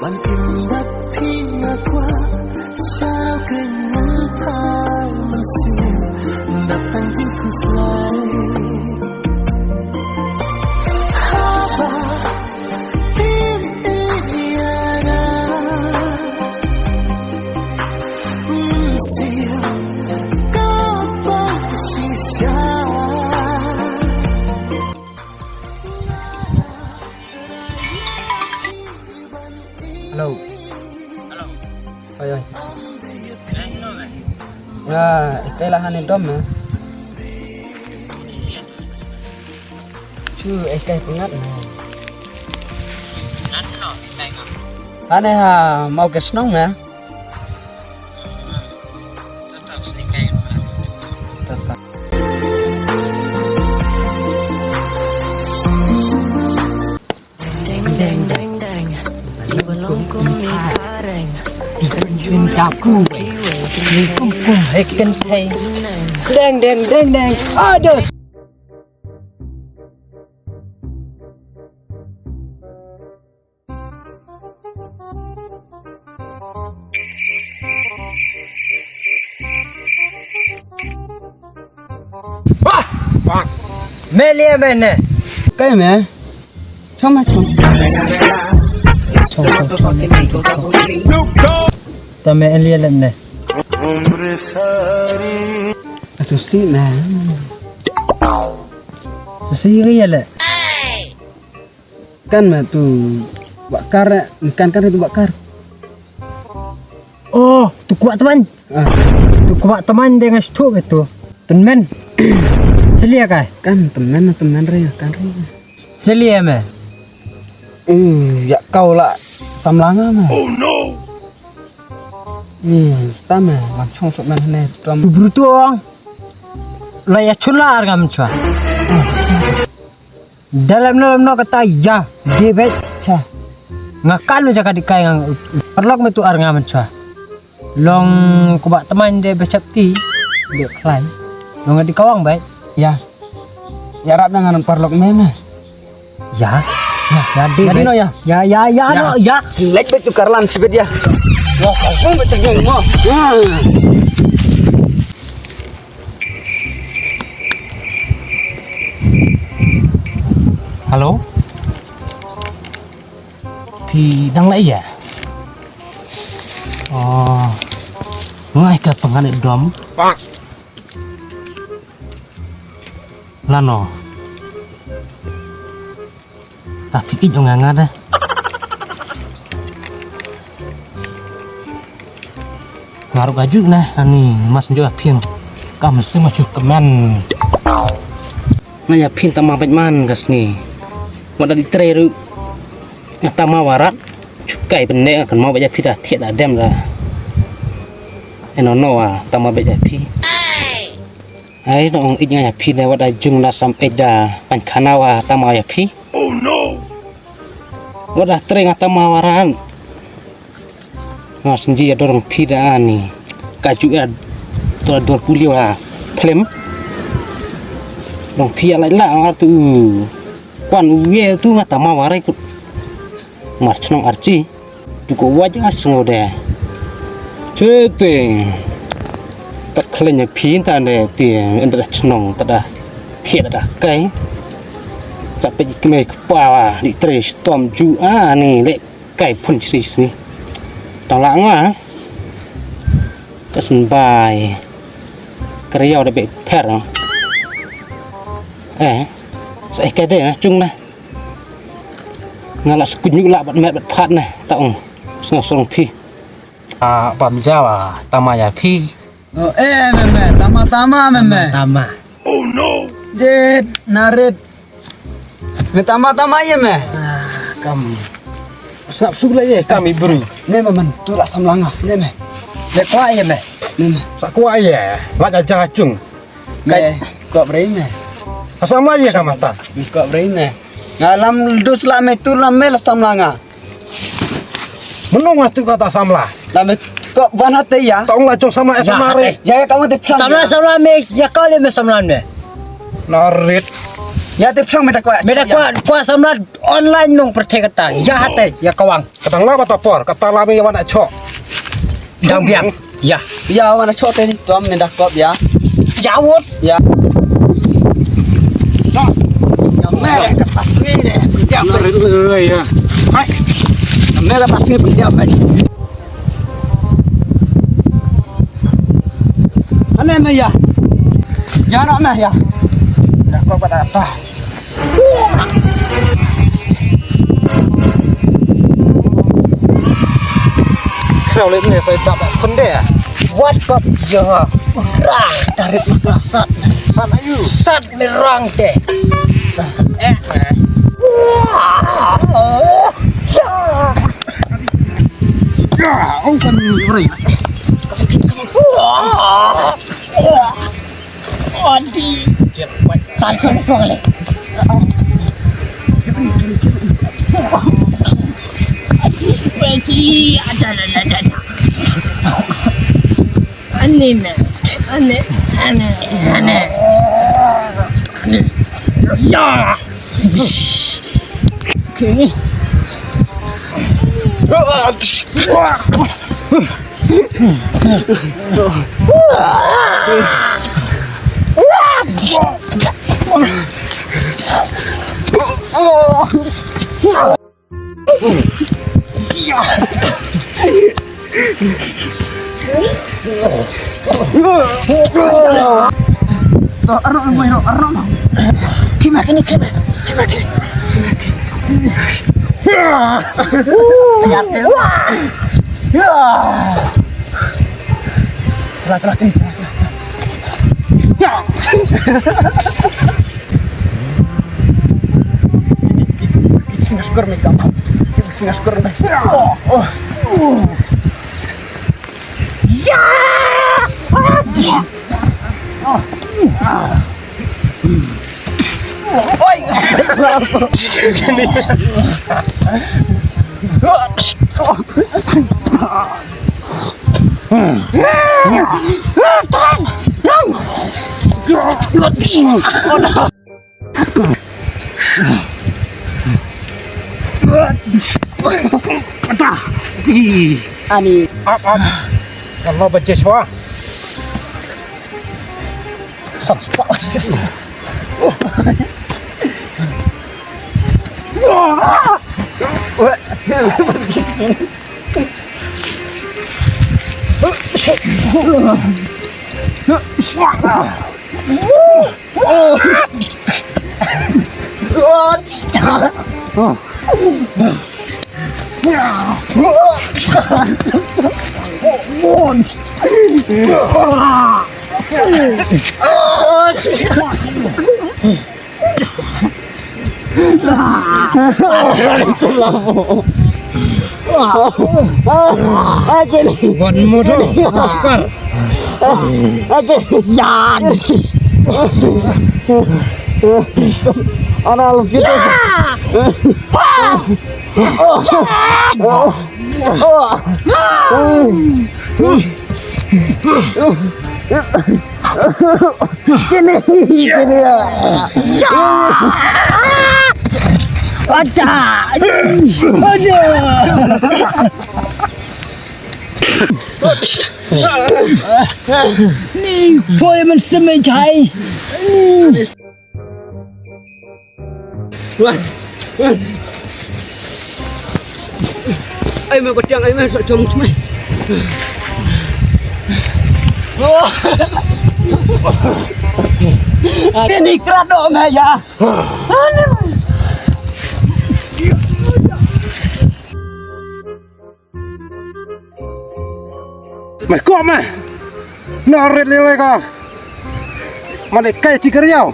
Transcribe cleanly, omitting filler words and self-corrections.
วันอิ่มรักพี่มากกว่าเช้าเกินนั้นพายมันเสียดับเป็นยิ่งผู้สลายHaba Bibiana Sia Kapag sisa Hello. Hello. Oi oi. Hello. Ya, kailangan ni dom ya. Chứ ấy cây cũng ngắt này. Anh này ha mau cái nóng nè. Xin chào cô. Mình cùng hay kênh thầy. Đèn. Aduh. Wah! Melia mana? Kau mana? Cuma. Tama Elia mana? Susi mana? Susi dia lah. Kan mah tu bakar, kan itu bakar. Oh, tu kuat teman. Tu kuat teman dengan stop itu. Teman. Selia kah? Kan teman ria kan ria. Selia mah. Ya kau lah samlanga mah. Oh no. Tama macam sok mana ni. Berutu orang. Laya cular kam cua. Dalam nak kata ya, dia baca. Ngakan lu jaga dikai ngang. Perlok metu ar ngam cua. Long kubak teman dia bercakti, dia klien. Long di kawang baik. Ya. Ya rap dengan perlok meme. Ya. Jadi no ya. Ya no ya. Selek betu karlan sebet ya. Wah, kau betul ni mo. Halo. Thì đang lấy à? Ngay ke penganit dom. Lano. Tapi itu nggak ada. Ngaruh baju nah, ani mas juga pin. Kamu mesti maju keman. Ngaya pin tamang man gas ni. Wada di treru. Ngata mawarat. Cukai benda akan mau baca pita tiada dem lah. Enono tama baca pi. Ai dong inya ya pi ne wada jung la sampai dah pankanawa tama ya pi. Oh no. Wada tre ngata mawaran. Mas senji dorong pi dah ni. Kaju ya tu 20 lah. Plem. Dong pi ala la tu. Kwan uye tu ngata mawarai ku. Marchnong arci. Tuko wajah sengode. Cete. Tak kelenya pinta ne dia endra chnong tada thiet tada kai. Sampai kemai kepawa di tres storm ju ni lek kai pun sis ni. Tang lang kesenbai. Kriau de be per. Sai kai de chung na. Ngalas kunyu la bat met bat phat na taong song pi. Pam jawa tamaya pi. Oh meme tama meme. Oh no. Ded narit. Me tama ya me. Kam. Sap sugla ye kami beri. Ne memen tu la samlanga ne me. Le kwa ye me. Ne me. Sak kwa ye. La jaga cung. Kai kok beri me. Sama ye kamata. Kok beri me. Ngalam dus la me tu la me la samlanga. Menung tu kata samla. La me kok banat ya. Tong la cung sama samare. Ya kamu te plan. Samla me ya kali me samlan me. Narit. Ya tipsang meda kwa samla online nong pertekata. Ya hate ya kawang. Katang la batapor, kata lami yang mana cok. Dang biang. Ya. Ya mana cok tadi tuam meda kop ya. Jawut. Ya. Mẹ cái tát nghe nè, đeo Rồi ya. Hai. mẹ cái tát nghe bị đeo mày. Anh em mày ya, ya nó mày ya. Dah kau pada apa? Sao lên này phải tập vấn đề à? What kop ya. Rang tarik makasat. San ayu. Sat merang teh. Ya, ông cần rồi. Adi. Tan sang sang le. Beci ada. Aneh. Ya. Okay. Arno. Kima kini. Telah kini. Ya. Singas kurmi kamu. Singas kurmi. Oh. Ya. Oi. Gini. Ani. Up. Kalau baca semua. Sampai. One modal. Bakar. Jan. Ana gitu. Gini. Aja. Ni thôi mình xem mình chạy. Ai mày có tiếng ai mày sợ chồng mày. Ini kerat dong mày ya. Mày cọp mày. Nó rệt lên đây cơ. Mà để cây chỉ cái nhau.